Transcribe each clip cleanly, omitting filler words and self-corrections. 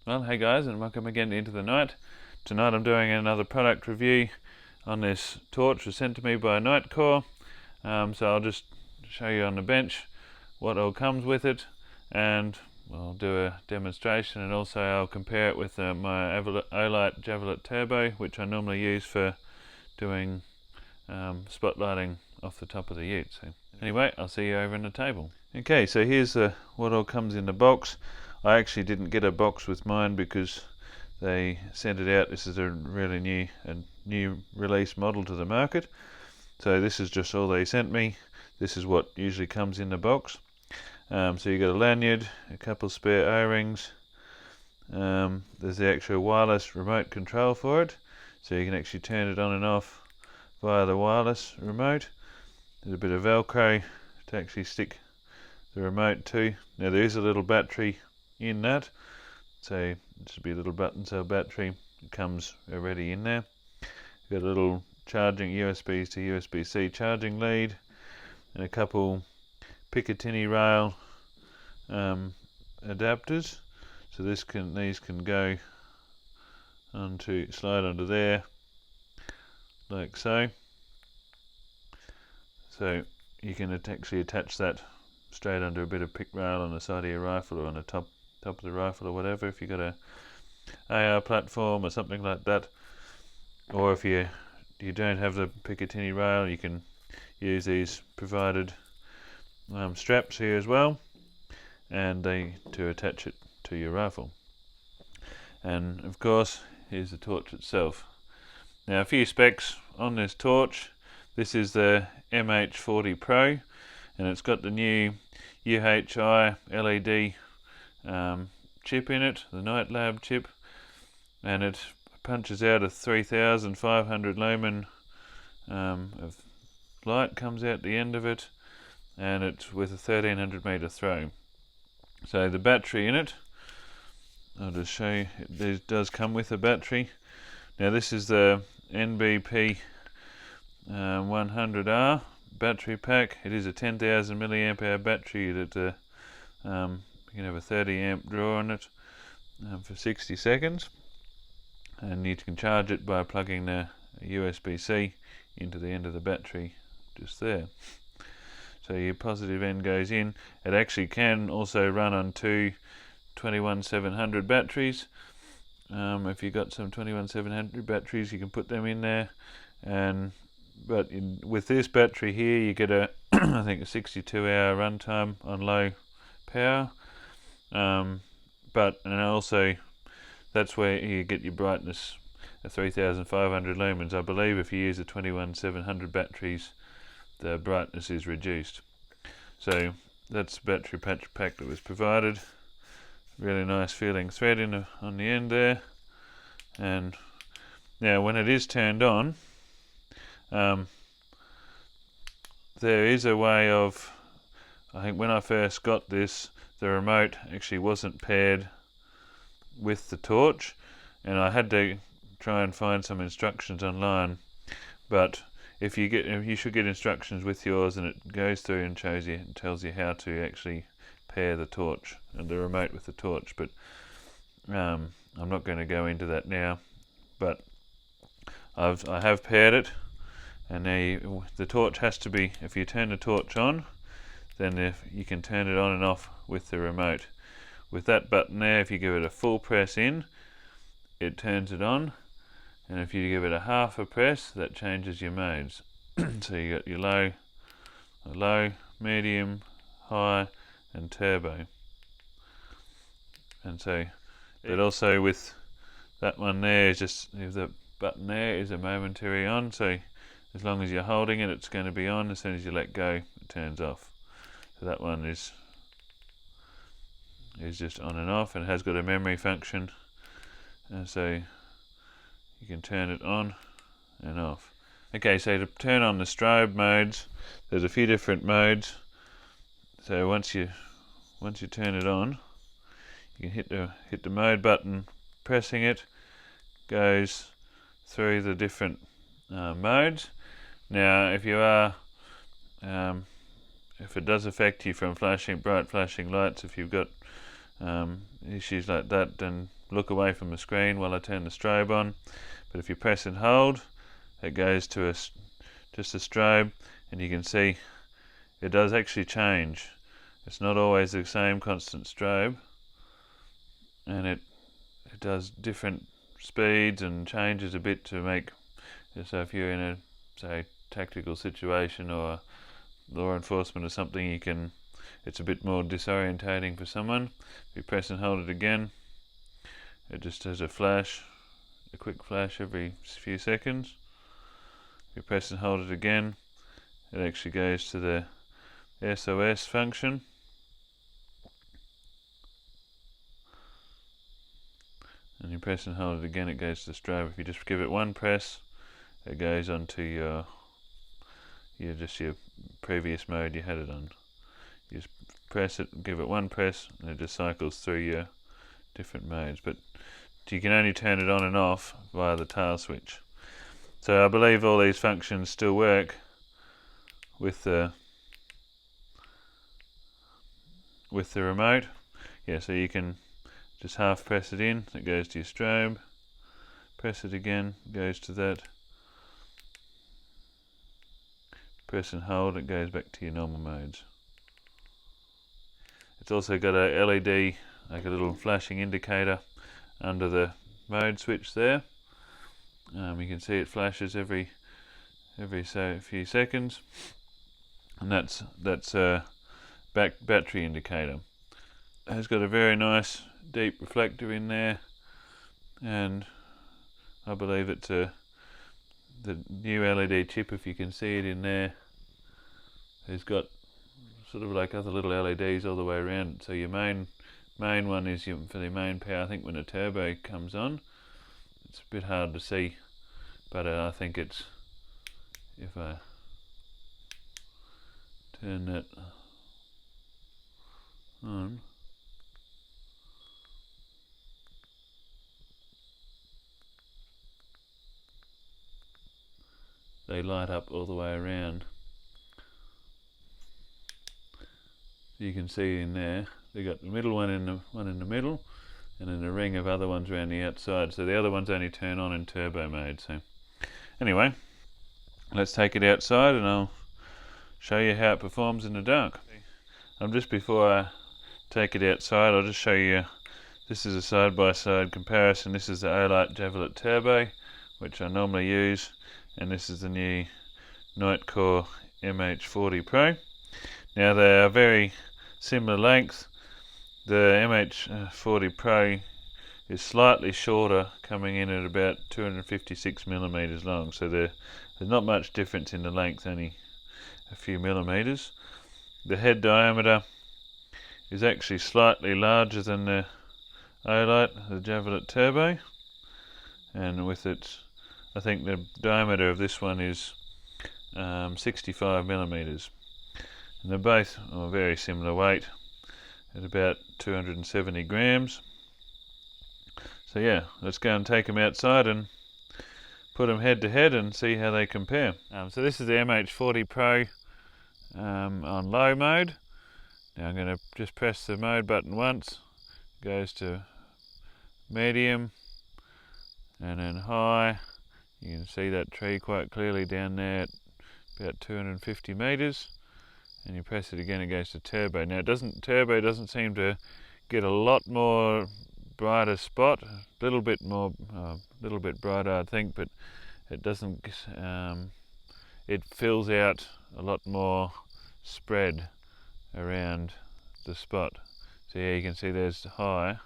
Well, hey guys, and welcome again to Into the Night. Tonight I'm doing another product review on this torch was sent to me by Nitecore. So I'll just show you on the bench what all comes with it, and I'll do a demonstration, and also I'll compare it with my Olight Javelot Turbo, which I normally use for doing spotlighting off the top of the ute. So anyway, I'll see you over in the table. Okay, so here's what all comes in the box. I actually didn't get a box with mine because they sent it out. This is a really new release model to the market. So this is just all they sent me. This is what usually comes in the box. So you got a lanyard, a couple spare O-rings. There's the actual wireless remote control for it, so you can actually turn it on and off via the wireless remote. There's a bit of Velcro to actually stick the remote to. Now there is a little battery in that, so it should be a little button cell battery. It comes already in there. Got a little charging USB to USB-C charging lead, and a couple Picatinny rail adapters. So these can go slide onto there like so. So you can actually attach that straight under a bit of pick rail on the side of your rifle, or on the top of the rifle, or whatever, if you've got a AR platform or something like that. Or if you don't have the Picatinny rail, you can use these provided straps here as well, and to attach it to your rifle. And of course, here's the torch itself. Now, a few specs on this torch. This is the MH40Pro, and it's got the new UHI LED chip in it, the Night Lab chip, and it punches out a 3,500 lumen of light comes out the end of it, and it's with a 1,300 meter throw. So the battery in it, I'll just show you, it does come with a battery. Now this is the NBP 100R battery pack. It is a 10,000 milliamp hour battery that you can have a 30 amp draw on it for 60 seconds, and you can charge it by plugging the USB-C into the end of the battery just there. So your positive end goes in. It actually can also run on two 21700 batteries. If you've got some 21700 batteries, you can put them in there. But with this battery here, you get a I think a 62-hour runtime on low power. And also that's where you get your brightness at 3,500 lumens. I believe if you use the 21700 batteries, the brightness is reduced. So that's the battery pack that was provided. Really nice feeling thread on the end there. And now when it is turned on, there is a way of, I think when I first got this, the remote actually wasn't paired with the torch, and I had to try and find some instructions online. But you should get instructions with yours, and it goes through and tells you how to actually pair the torch and the remote with the torch. But I'm not going to go into that now. But I have paired it, and now the torch has to be, if you turn the torch on, then you can turn it on and off with the remote. With that button there, if you give it a full press in, it turns it on, and if you give it a half a press, that changes your modes. So you got your low, medium, high, and turbo. And so, but also with that one there, is just, if the button there is a momentary on, so as long as you're holding it, it's going to be on. As soon as you let go, it turns off. So that one is just on and off, and has got a memory function, and so you can turn it on and off. Okay, so to turn on the strobe modes, there's a few different modes. So once you turn it on, you can hit the mode button. Pressing it goes through the different modes. Now, if it does affect you from bright flashing lights, if you've got issues like that, then look away from the screen while I turn the strobe on, but if you press and hold, it goes to just a strobe, and you can see it does actually change. It's not always the same constant strobe, and it does different speeds and changes a bit to make, so if you're in a, say, tactical situation or law enforcement or something, it's a bit more disorientating for someone. If you press and hold it again, it just has a flash, a quick flash every few seconds. If you press and hold it again, it actually goes to the SOS function. And you press and hold it again, it goes to the strobe. If you just give it one press, it goes onto your previous mode you had it on. You just press it, give it one press, and it just cycles through your different modes. But you can only turn it on and off via the tail switch. So I believe all these functions still work with the remote. Yeah, so you can just half press it in, it goes to your strobe. Press it again, goes to that. Press and hold, it goes back to your normal modes. It's also got a LED, like a little flashing indicator under the mode switch there. You can see it flashes every few seconds, and that's a battery indicator. It's got a very nice deep reflector in there, and I believe it's the new LED chip, if you can see it in there, has got sort of like other little LEDs all the way around. So your main one is for the main power. I think when the turbo comes on, it's a bit hard to see, but I think it's, if I turn that on, they light up all the way around. You can see in there, they got the middle one in the middle, and then a ring of other ones around the outside. So the other ones only turn on in turbo mode. So anyway, let's take it outside and I'll show you how it performs in the dark. Just before I take it outside, I'll just show you, this is a side-by-side comparison. This is the Olight Javelot Turbo, which I normally use, and this is the new Nitecore MH40Pro. Now they are very similar length. The MH40Pro is slightly shorter, coming in at about 256 millimeters long, so there's not much difference in the length, only a few millimeters. The head diameter is actually slightly larger than the Olight, the Javelot Turbo, and with its, I think the diameter of this one is 65 millimeters. And they're both very similar weight, at about 270 grams. So yeah, let's go and take them outside and put them head to head and see how they compare. So this is the MH40Pro on low mode. Now I'm going to just press the mode button once, goes to medium, and then high. You can see that tree quite clearly down there at about 250 meters. And you press it again, it goes to turbo. Now turbo doesn't seem to get a lot more brighter spot, a little bit brighter I think, but it doesn't, it fills out a lot more spread around the spot. So yeah, you can see there's the high,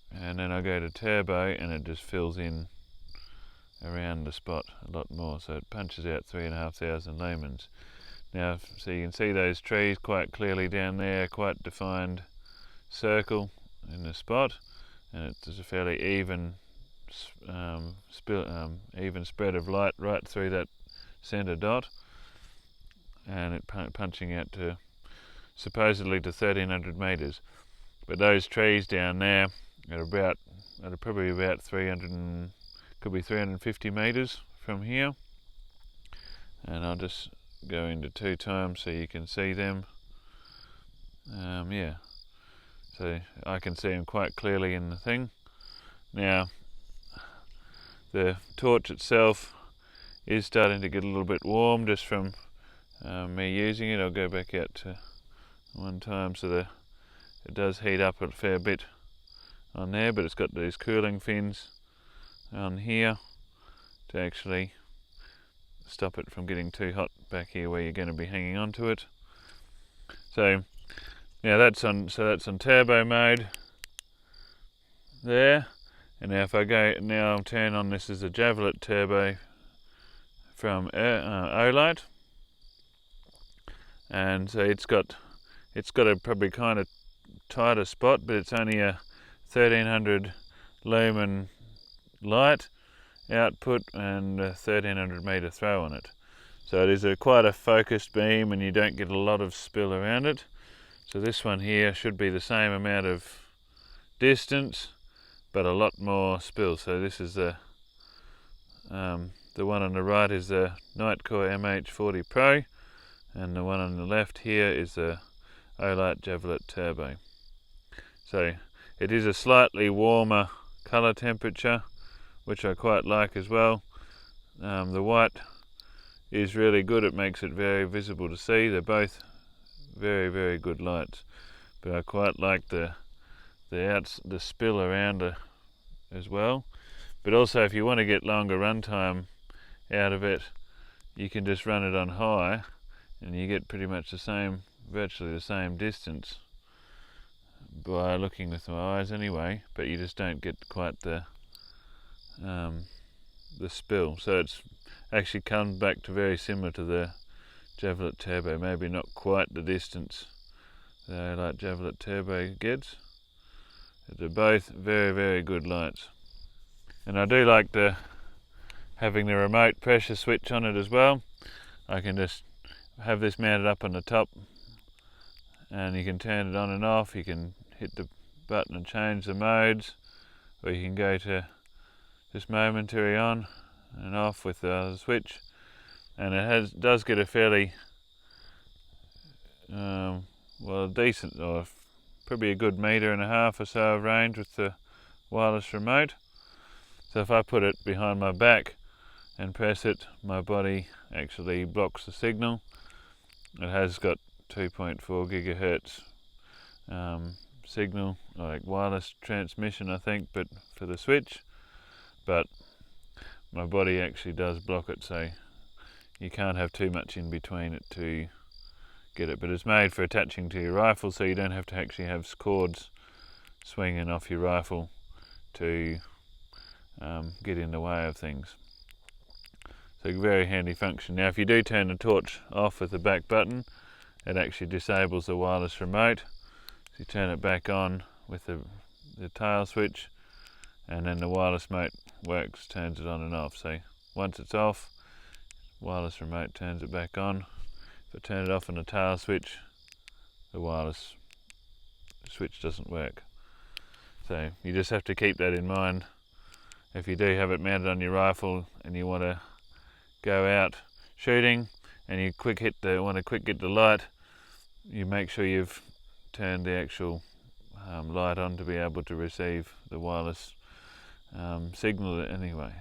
and then I go to turbo and it just fills in around the spot a lot more, so it punches out 3,500 lumens. Now, so you can see those trees quite clearly down there, quite defined circle in the spot, and it's a fairly even spread of light right through that centre dot, and it punching out to supposedly to 1,300 meters. But those trees down there are probably about 300 could be 350 meters from here, and I'll just go into 2 times so you can see them. Yeah, so I can see them quite clearly in the thing. Now the torch itself is starting to get a little bit warm just from me using it. I'll go back out to one time, so it does heat up a fair bit on there, but it's got these cooling fins on here to actually stop it from getting too hot back here where you're going to be hanging on to it. So now that's on turbo mode there, and now if I go now turn on, this is a Javelot turbo from Olight, and so it's got a probably kind of tighter spot, but it's only a 1300 lumen light output and a 1300 meter throw on it. So it is quite a focused beam, and you don't get a lot of spill around it. So this one here should be the same amount of distance, but a lot more spill. So this is the one on the right is the Nitecore MH40Pro, and the one on the left here is the Olight Javelot Turbo. So it is a slightly warmer colour temperature, which I quite like as well. The white is really good, it makes it very visible to see. They're both very, very good lights, but I quite like the spill around as well. But also, if you want to get longer runtime out of it, you can just run it on high and you get pretty much virtually the same distance by looking with my eyes anyway, but you just don't get quite the spill. So it's actually come back to very similar to the Javelot Turbo, maybe not quite the distance the Olight Javelot Turbo gets. They're both very, very good lights. And I do like having the remote pressure switch on it as well. I can just have this mounted up on the top, and you can turn it on and off. You can hit the button and change the modes, or you can go to just momentary on and off with the switch. And it does get a fairly decent, or probably a good 1.5 meters or so of range with the wireless remote. So if I put it behind my back and press it, my body actually blocks the signal. It has got 2.4 gigahertz signal, like wireless transmission I think, but for the switch, but my body actually does block it, so you can't have too much in between it to get it. But it's made for attaching to your rifle, so you don't have to actually have cords swinging off your rifle to get in the way of things. So very handy function. Now if you do turn the torch off with the back button, it actually disables the wireless remote. So you turn it back on with the tail switch, and then the wireless remote turns it on and off. So once it's off, wireless remote turns it back on. If I turn it off on the tail switch, the wireless switch doesn't work. So you just have to keep that in mind. If you do have it mounted on your rifle and you want to go out shooting and you want to quick get the light, you make sure you've turned the actual light on to be able to receive the wireless signal anyway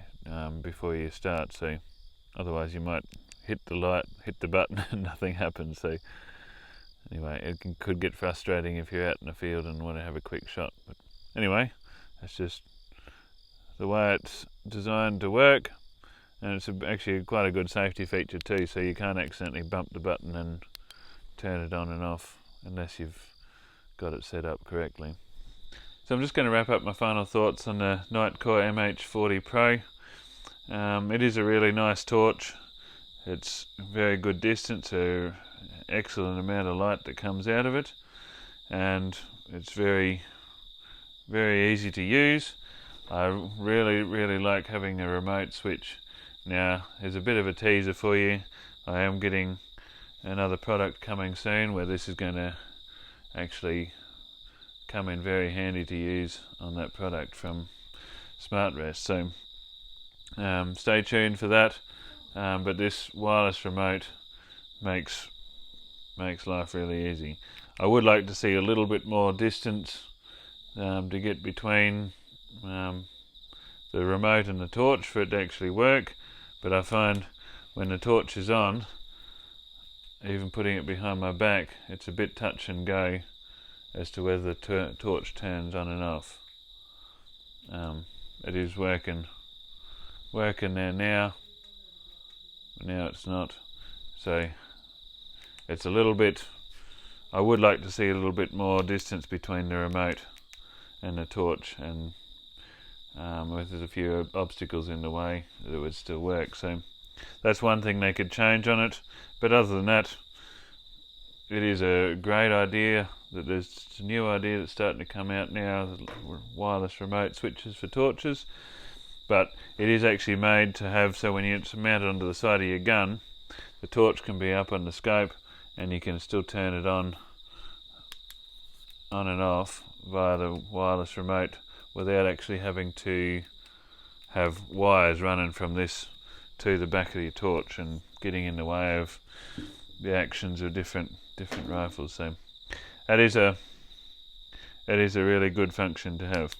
before you start. So otherwise you might hit the button and nothing happens. So anyway, it could get frustrating if you're out in the field and want to have a quick shot. But anyway, that's just the way it's designed to work, and it's actually quite a good safety feature too, so you can't accidentally bump the button and turn it on and off unless you've got it set up correctly. So I'm just going to wrap up my final thoughts on the Nitecore MH40Pro. It is a really nice torch. It's very good distance, an excellent amount of light that comes out of it, and it's very, very easy to use. I really, really like having a remote switch. Now, there's a bit of a teaser for you. I am getting another product coming soon where this is going to actually come in very handy to use on that product from SmartRest. So stay tuned for that. But this wireless remote makes life really easy. I would like to see a little bit more distance to get between the remote and the torch for it to actually work, but I find when the torch is on, even putting it behind my back, it's a bit touch and go as to whether the torch turns on and off. It is working there now, but now it's not. So it's a little bit, I would like to see a little bit more distance between the remote and the torch, and if there's a few obstacles in the way, it would still work. So that's one thing they could change on it, but other than that, it is a great idea. That there's a new idea that's starting to come out now, the wireless remote switches for torches, but it is actually made to have, so when it's mounted onto the side of your gun, the torch can be up on the scope and you can still turn it on and off via the wireless remote without actually having to have wires running from this to the back of your torch and getting in the way of the actions of different rifles. So that is a really good function to have.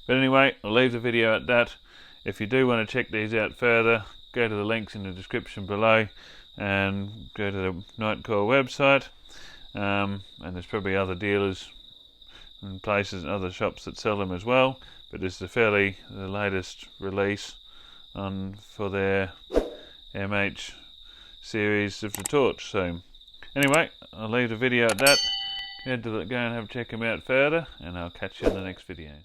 But anyway, I'll leave the video at that. If you do want to check these out further, go to the links in the description below and go to the Nitecore website, and there's probably other dealers and places and other shops that sell them as well, but this is the latest release for their MH series of the torch. So anyway, I'll leave the video at that. Go and check them out further, and I'll catch you in the next videos.